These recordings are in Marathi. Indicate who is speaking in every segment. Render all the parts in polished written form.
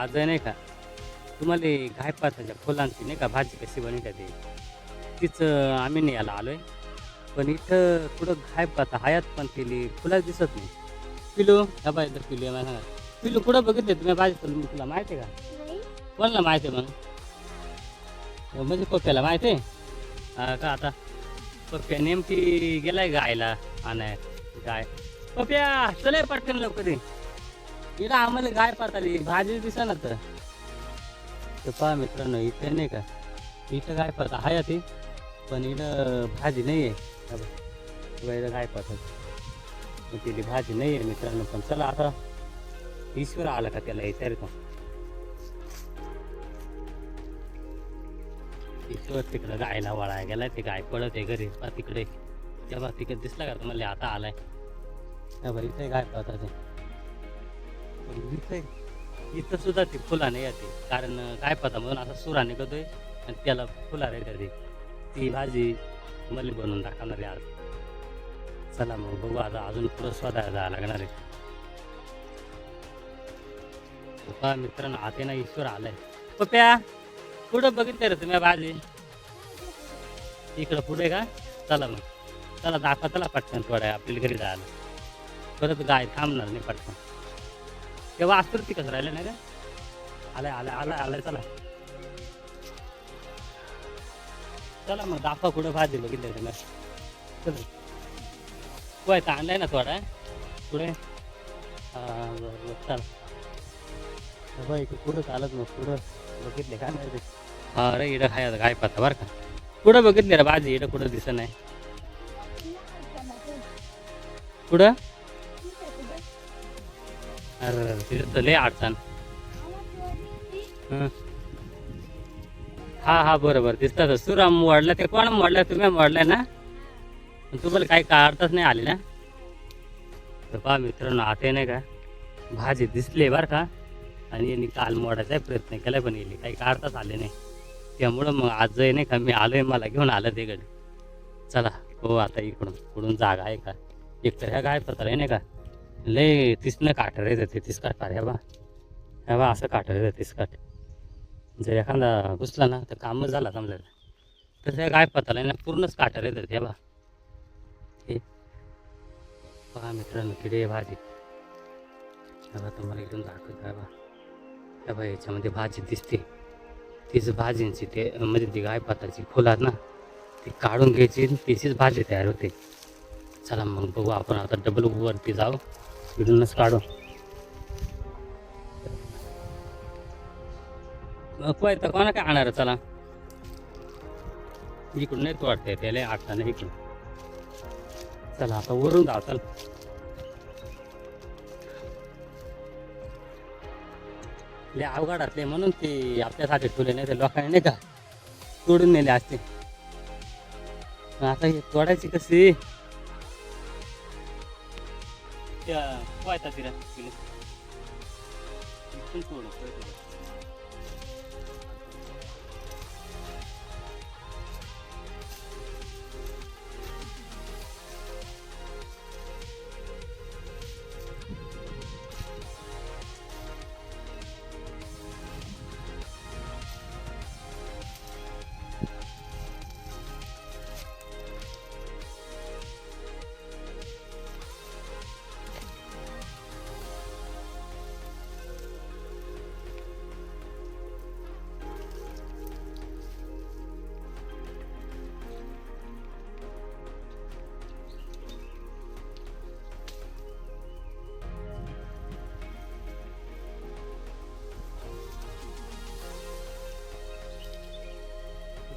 Speaker 1: आज आहे नाही का तुम्हाला घायपाताच्या फुलांची नाही का भाजी कशी बनवता ते तीच आम्ही नाही याला आलोय. पण इथं कुठं घायपाता हयात पण तिली फुलाच दिसत नाही. पिलू ह्या बाई तर पिलू आहे मला सांगा. पिलू कुठं बघितले तुम्ही भाजी करून तुला माहिती आहे का?
Speaker 2: नाही.
Speaker 1: कोणाला माहिती आहे मग? म्हणजे पप्प्याला माहिती आहे? का आता पप्प्या नेमकी गेलाय गायला आणाय गाय. पप्प्या चले पटकन लवकर ये. इकडं आम्हाला गाय पाताली भाजी दिसा ना तर पहा मित्रांनो इथे नाही का इथं गाय पाता आहे ती पण इथं भाजी नाही आहे. इथं गाय पातात तिथे भाजी नाही आहे मित्रांनो. पण चला आता ईश्वर आला का त्याला विचारतो. ईश्वर तिकडं गायला वळाय गेलाय ते गाय पडत आहे घरी पा तिकडे तेव्हा तिकडे दिसला का तुम्हाला आता आलाय तेव्हा इथे गाय पाहतात. इथं सुद्धा ती फुला नाही येते कारण काय पता म्हणून असा सुरा निघतोय आणि त्याला फुला येते ती भाजी मला बनवून टाकणार आहे आज. चला मग बघू आता अजून पुढं शोधायला जायला लागणार आहे. पप्पा मित्रांनो आता ना ईश्वर आलाय. पप्प्या पुढं बघितलं रे तुम्ही भाजी इकडं पुढे का? चला मग चला दाखवा चला पटकन थोड्या आपल्याला घरी जायला. परत गाय थांबणार नाही पटकन तेव्हा आस्तुरती कसं राहिलं नाही का? आलाय आलाय आलाय आलाय चला चला मग दाखवा कुठं भाजी बघितलं तुम्ही. चल पोहायचा आणलाय ना थोडा पुढे चला बाबा इकडे पुढं चालत मग पुढं बघितले का नाही. हा रे इडं खायचं काय पत्ता बरं का कुठं बघितले रे भाजी इडं कुठं दिसत नाही. कुठं अरे तिथं तर लय अडचण. हा हा बरोबर दिसतात सुरा मोडला ते कोण मोडला तुम्ही मोडलाय ना तुम्हाला काही काढताच नाही आले ना. तर पहा मित्रांनो आता नाही का भाजी दिसली बरं का आणि यांनी काल मोडायचा प्रयत्न केला पण येईल काही काढताच आले नाही. त्यामुळं मग आज नाही का मी आलोय मला घेऊन आलं ते गड. चला हो आता इकडून जागा आहे का एक तर ह्या काय पत्र आहे नाही का लय तिसनं काटर येतं ते तीस काटार ह्या बा असं काटर येतं तीस काट जर एखादा घुसला ना तर कामच झाला समजा. तर त्या गाय पताला ना पूर्णच काटर येतं ह्या बा हे पहा मित्रांनो किडे भाजी ह्या तुम्हाला इथून दाखवत ह्या बा ह्या बा याच्यामध्ये भाजी दिसते तीच भाजींची ते म्हणजे ती गाय पाताची फुलात ना ती काढून घ्यायची तिचीच भाजी तयार होते. चला मग बघू आपण आता डबल वरती जाऊ इकडूनच काढू. पोय तर कोणा काय आणणार चला इकडून नाही तो वाटतंय त्याला आठला नाही इकडून. चला आता वरून जाऊ चल लय अवघड असले म्हणून ते आपल्यासाठी ठेवले नाही ते लोकांनी नाही का तोडून नेले असते. आता हे तोडायची कशी त्या पोहायचा तिला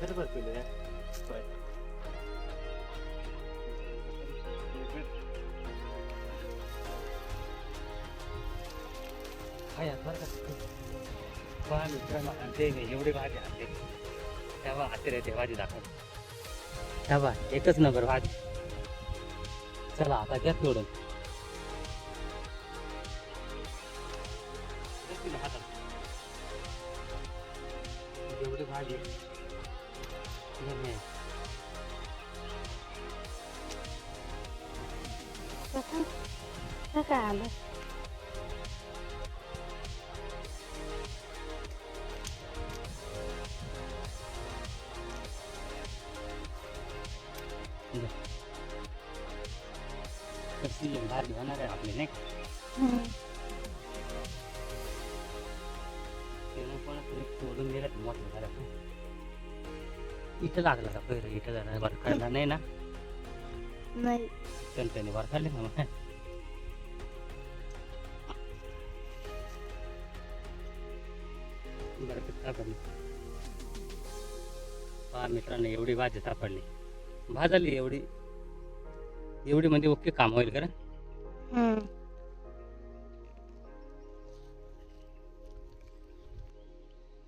Speaker 1: बरोबर केलं ते एवढी भाजी आणते तेव्हा हाती राहते भाजी दाखव तेव्हा एकच नंबर भाजी. चला आता त्यात तोडून एवढी भाजी
Speaker 2: काय आलं
Speaker 1: कशी भाजी होणार आहे आपली नाही का? त्यानं कोणातरी सोडून दिलं तर मोठं झालं का? इथं लागलं का पहिलं? इथं झालं बरं खायला नाही ना?
Speaker 2: नाही.
Speaker 1: त्यांनी बरं खाल्ले ना मग. बरं किती सापडली पहा मित्रांनो, एवढी भाजी सापडली. भाजली एवढी एवढी म्हणजे ओके काम होईल का रे?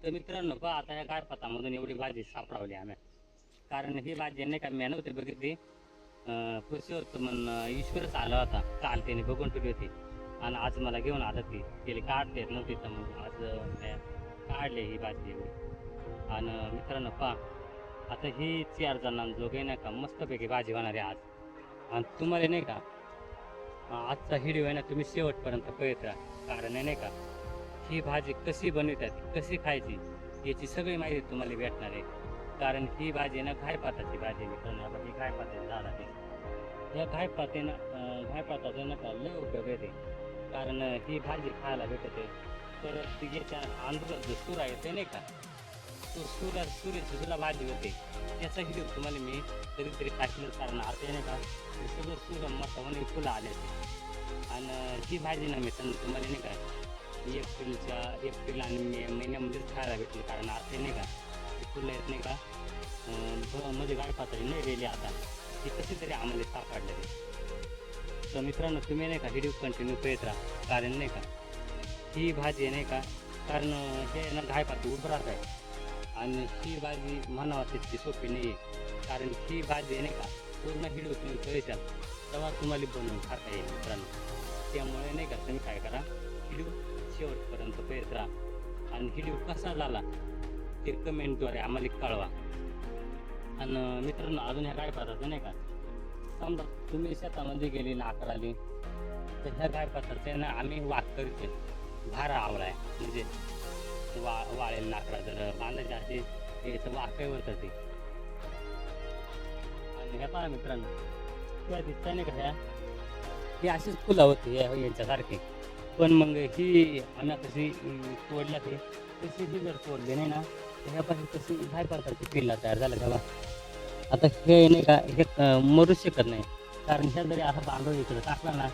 Speaker 1: तर मित्रांनो पहा, आता या गायपातामधून एवढी भाजी सापडावली आम्ही. कारण ही भाजी नाही का मी नव्हती बघितली. पुरुषोत्तमन ईश्वरच आला होता काल, त्याने बघून ठेवली होती आणि आज मला घेऊन आलं ती. गेली काढता येत नव्हती तर मग आज काढले ही भाजी एवढी. आणि मित्रांनो पहा, आता ही 4 जणांजोगे नाही का मस्तपैकी भाजी होणार आहे आज. आणि तुम्हाला नाही का आजचा व्हिडिओ आहे ना तुम्ही शेवटपर्यंत पाहत राहा. कारण आहे नाही का ही भाजी कशी बनवतात, कशी खायची याची सगळी माहिती तुम्हाला भेटणार आहे. कारण ही भाजी ना घायपाताची भाजी मित्रांनो. आता ही घायपाताची झाड आहे. या घायपाताचं ना का लय उपयोग येते. कारण ही भाजी खायला भेटते. परत याच्या आंध्रात जो सुरा येते नाही का, तो सूर्याची सुद्धा भाजी होते. त्याचा व्हिडिओ तुम्हाला मी कधीतरी टाकलं. कारण आता नाही का सगळं सूर्य मस्त म्हणजे फुलं आले. आणि ही भाजी ना मित्रांनो तुम्हाला नाही का एप्रिल आणि मे महिन्यामध्येच खायला भेटली. कारण आता नाही का फुलं येत नाही का मध्ये गायपाताची नाही रेली आता ती कशी तरी आम्हाला सापडलेली. तर मित्रांनो तुम्ही नाही का व्हिडिओ कंटिन्यू करत राहा. कारण नाही का ही भाजी नाही का, कारण हे ना गायपाती उभं राहत आहे. आणि ही भाजी म्हणावा तितकी सोपी नाही आहे. कारण ही भाजी नाही का पूर्ण व्हिडिओ तुम्ही करायचा तेव्हा तुम्हाला बनवून खाता येईल मित्रांनो. त्यामुळे नाही का तुम्ही काय करा, व्हिडिओ शेवटपर्यंत पाहत राहा. आणि व्हिडिओ कसा झाला ते कमेंटद्वारे आम्हाला कळवा. आणि मित्रांनो अजून ह्या गायपाताचं नाही का, समजा तुम्ही शेतामध्ये गेली लाकड आली तर ह्या गायपाताचं ना आम्ही वाक करते. भारा आवळा आहे म्हणजे वाळेल लाकडा जर बांधायचे असे याचं वाकही होतं ते. आणि ह्या पहा मित्रांनो किंवा दिसता नाही का ह्या ही अशीच फुलं होती यांच्यासारखी. पण मग ही आम्ही कशी तोडल्या ते तशी ही जर तोडली नाही ना तर ह्यापासून कशी काय पडतात पिल्ला तयार झाला तेव्हा. आता हे नाही का हे मरूच शकत नाही. कारण ह्या जरी असा बांधव इकडे टाकला ना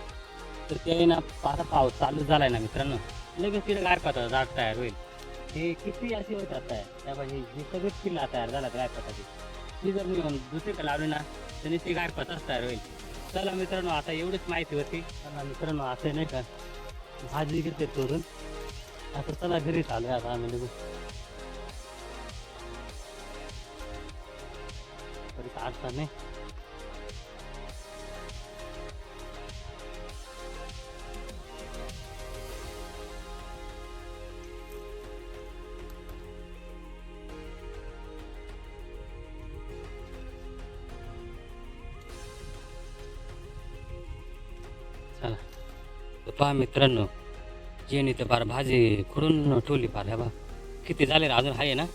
Speaker 1: तर ते ना आता पाऊस चालू झालाय ना मित्रांनो लगेच तिला काय पडतात झाड तयार होईल. हे किती अशी होतात तयार त्यापाशी ही सगळीच पिल्ला तयार झाला गायपाताची. ती जर मी दुसरीकडे लावली ना तर ती गायपाताच तयार होईल. चला मित्रांनो आता एवढीच माहिती होती. चला मित्रांनो असं नाही का भाजी घेते तोडून आता चला घरी चालू आता आम्ही निघू. परत आठता नाही. चला पहा मित्रांनो येणे तर फार भाजी खुडून ठेवली फार. ह्या बा किती झाले अजून आहे ना.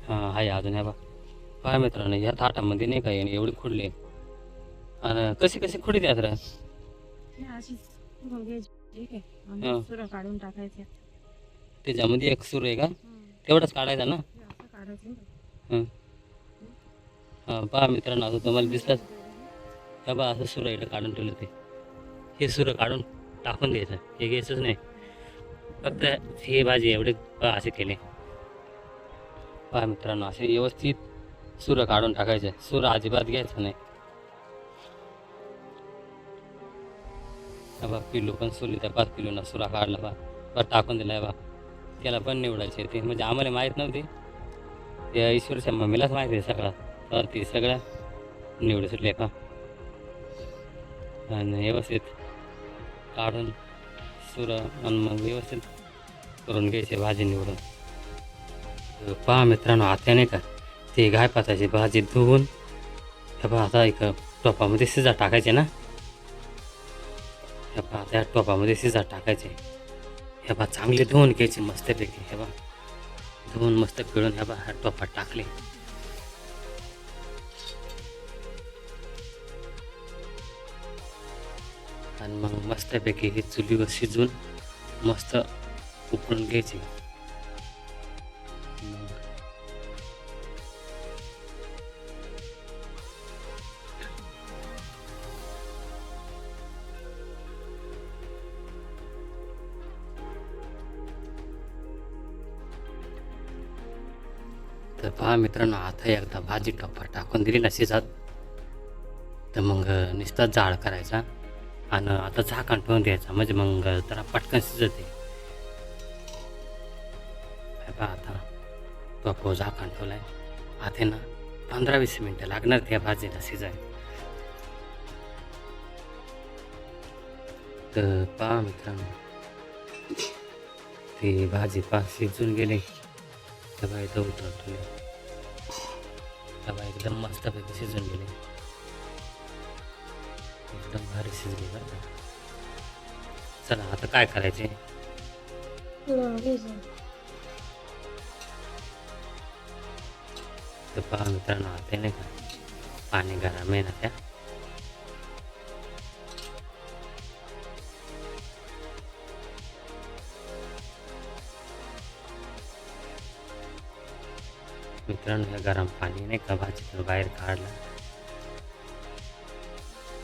Speaker 1: हां आहे अजून. ह्या बा पहा मित्रांनो ह्या थाटामध्ये नाही का येणे एवढी खुडली. आणि कशी कशी खुडी द्या तर
Speaker 2: काढून टाकायचे.
Speaker 1: त्याच्यामध्ये एक सूर आहे का तेवढाच काढायचा ना. हां पहा मित्रांनो आता तुम्हाला दिसतात ह्या बा असं सूर इकडं काढून ठेवलं. ते हे सूर काढून टाकून द्यायचं. हे घ्यायचंच नाही. फक्त ही भाजी एवढे असे केले. पहा मित्रांनो असे व्यवस्थित सूर काढून टाकायचे. सूर अजिबात घ्यायचं नाही. बा पिलू पण सोली त्या 5 किलोना सुरा काढला बा टाकून दिला बा. त्याला पण निवडायचे ते म्हणजे आम्हाला माहीत नव्हती. त्या ईश्वरच्या मम्मीलाच माहिती आहे सगळा. तर ती सगळ्या निवड सुटले का आणि व्यवस्थित काढून सुरा आणि मग व्यवस्थित करून घ्यायचे भाजी निवडून. पहा मित्रांनो आता नाही का ते गायपाताची भाजी धुवून हे पहा आता एक टोपामध्ये शिजा टाकायचे ना. हे पहा त्या टोपामध्ये शिजा टाकायचे. हे पहा चांगले धुवून घ्यायचे मस्तपैकी. हे पहा धुवून मस्त पिळून हे पहा ह्या टोपात टाकले. आणि मग मस्तपैकी हे चुलीवर शिजून मस्त उकळून घ्यायचे. मग तर पहा मित्रांनो, आता एकदा भाजी टोपा टाकून दिली ना शिजत, तर मग नुसता जाळ करायचा आणि आता झाकण ठेवून द्यायचा, म्हणजे मग जरा पटकन शिजते. हे पहा आता टोपावर झाकण ठेवलं आहे. आता ना 15-20 मिनटं लागणार त्या भाजीला शिजाय. तर पहा मित्रांनो, ती भाजी शिजून गेली. तेव्हा इथं उतरवली, तेव्हा एकदम मस्तपैकी शिजून गेले, एकदम भारी शिजली बरं का. चला आता काय करायचे, तर पहा मित्रांनो, आता नाही का पाणी गरम आहे ना, त्या मित्रांनो हे गरम पाणी नाही का भाजीतून बाहेर काढलं.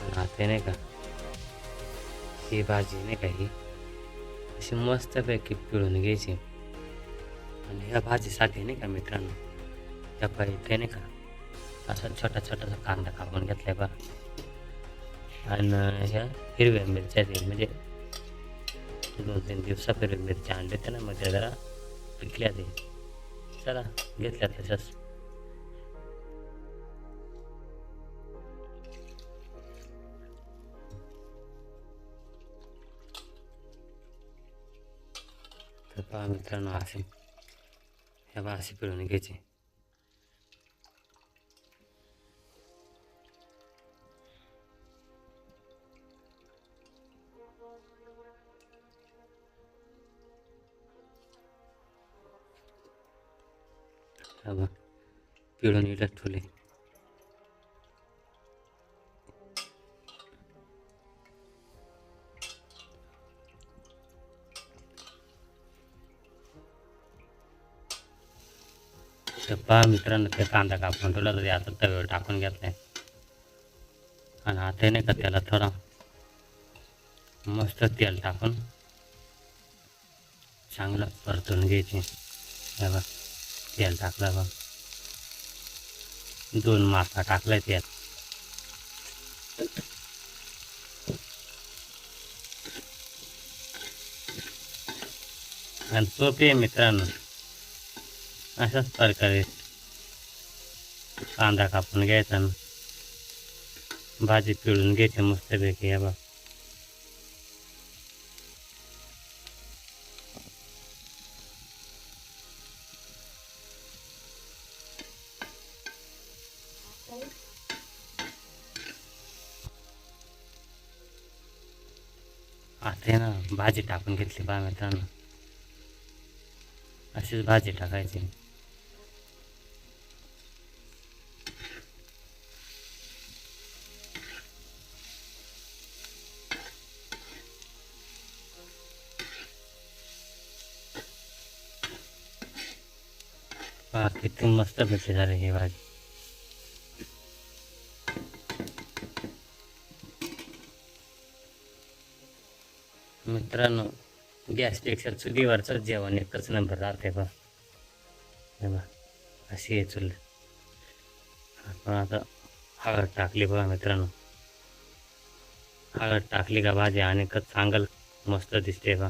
Speaker 1: आणि आता नाही का ही भाजी नाही का ही अशी मस्तपैकी पिळून घ्यायची. आणि ह्या भाजीसाठी नाही का मित्रांनो, त्या इथे नाही का असा छोटा छोटासा कांदा कापून घेतलाय बा. आणि ह्या हिरव्या मिरच्या म्हणजे 2-3 दिवसापूर्वी मिरच्या आणल्या त्या ना, मग त्या जरा पिकल्या ते. चला घेतल्या तशाच. तर पहा मित्रांनो, असे ह्या भाजी पिळून घ्यायची. पिळून इडत ठेवले. तर पहा मित्रांनो, ते कांदा कापून ठेवला तरी आता तव्यावर टाकून घेतलाय. आणि आता नाही का त्याला थोडा मस्त तेल टाकून चांगलं परतून घ्यायचे. हे बघ तेल टाकलं बघ, 2 मासा टाकलाय तेल. आणि सोपे आहे मित्रांनो, अशाच प्रकारे कांदा कापून घ्यायचा, भाजी पिळून घ्यायची मस्तपैकी. हे बघ आता ना भाजी टाकून घेतली पहा मित्रांनो, अशीच भाजी टाकायची. पहा किती मस्त भेटली झाली ही भाजी. मित्रांनो, गॅसपेक्षा चुलीवरचं जेवण एकच नंबर राहते बा. अशी आहे चूल. आपण आता हळद टाकली बघा मित्रांनो, हळद टाकली का भाजी आणि चांगल मस्त दिसते बा.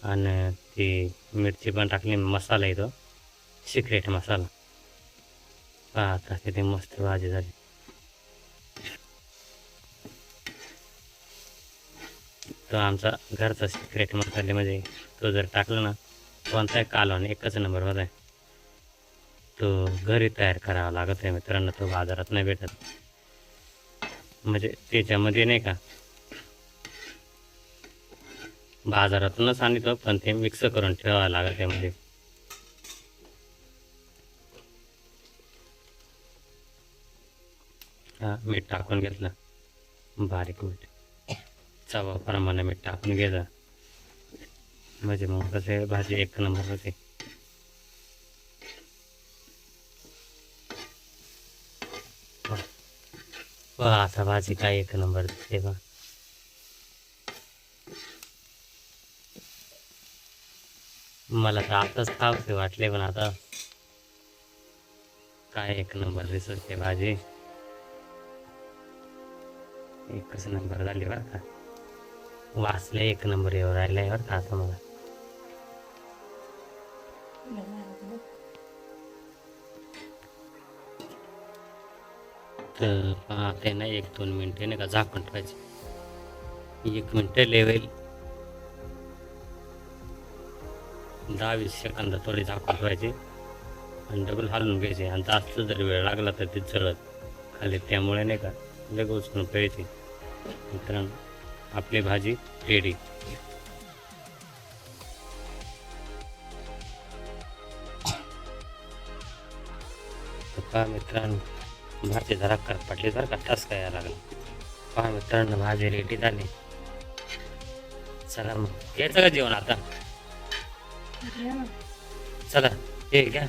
Speaker 1: आणि ती मिरची पण टाकली, मसाला येतो सिक्रेट मसाला. पहा आता किती मस्त भाजी झाली. तो आमचा घरचा सिक्रेट मसाले, म्हणजे तो जर टाकला ना कोणताही कालवण एकच नंबर होत आहे. तो घरी तयार करावा लागत आहे मित्रांनो, तो बाजारात नाही भेटत. म्हणजे त्याच्यामध्ये नाही का बाजारातूनच आणतो, पण ते मिक्स करून ठेवावं लागत आहे. मध्ये मीठ टाकून घेतलं, बारीक मीठ. चवाप्रमाणे मीठ टाकून घ्यायचं, म्हणजे मग कसं भाजी एक नंबर होते. आता भाजी काय एक नंबर दिसते बा. मला तर आताच खावसे वाटले, पण आता काय एक नंबर दिसते भाजी. एकच नंबर झाली बरं का. वाचले एक नंबर येऊ राहिलाय बरं का असं मला. तर ते ना 1-2 मिनिटे नाही का झाकून ठेवायचे. 1 मिनिट लेवल 10-20 सेकंद थोडी झाकून ठेवायचे आणि डबल हलवून घ्यायचे. आणि जास्त जर वेळ लागला तर ते जळत खाली, त्यामुळे नाही का लगेच उचलून प्यायची. मित्रांनो आपली भाजी रेडी. पहा मित्रांनो भाजी जरा करपटली जर का टस काय लागला. पहा मित्रांनो भाजी रेडी झाली. चला मग घ्यायचं का जेवण आता. चला हे घ्या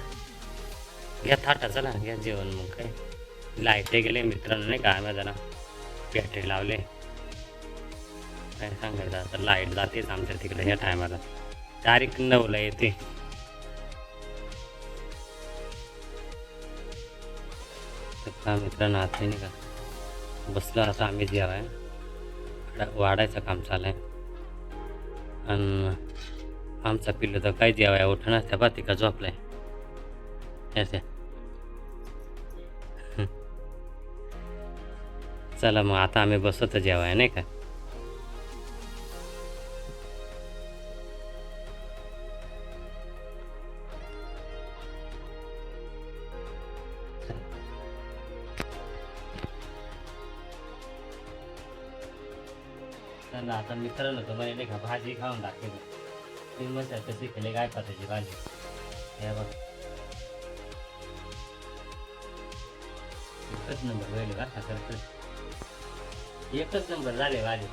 Speaker 1: घ्या थाटा, चला घ्या जेवण. मग काय लाईट गेले मित्रांनो नाही का, आम्ही जरा बॅटरी लावले. काय सांगायचं आता, लाईट जातेच आमच्या तिकडे ह्या टायमाला. 9:00 येते. तर मित्रांनो आता नाही का बसलो आता आम्ही जेवाय, वाढायचं काम चालू आहे. आणि आमचा पिल्लू तर काय जेवाय उठणार त्या बाती का झोपलाय. चला मग आता आम्ही बसतो जेवाय नाही का. चला आता मित्रांनो तुम्हाला नाही का भाजी खाऊन दाखवली. तुम्ही मस्त कशी केली काय पाताची भाजी. हे बघ एकच नंबर व्हायला का खरंच, एकच नंबर झाले भाजी.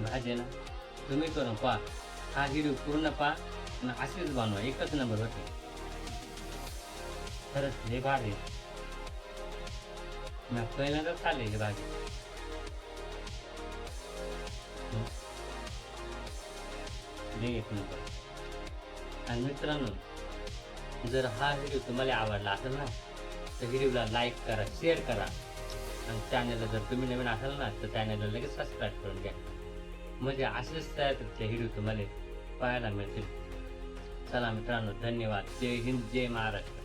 Speaker 1: भाजी ना तुम्ही करून पहा, हा व्हिडिओ पूर्ण पहा आणि अशीच बनवा, एकच नंबर होते खरंच. हे भाजी मी पहिल्यांदाच खाल्ली ही भाजी. एक नंबर. आणि मित्रांनो जर हा व्हिडिओ तुम्हाला आवडला असेल ना तर व्हिडिओला लाईक करा, शेअर करा. आणि चॅनलला जर तुम्ही नवीन असाल ना तर चॅनलला लगेच सबस्क्राईब करून घ्या, म्हणजे असेच तयार व्हिडिओ तुम्हाला पाहायला मिळतील. चला मित्रांनो धन्यवाद. जय हिंद, जय महाराष्ट्र.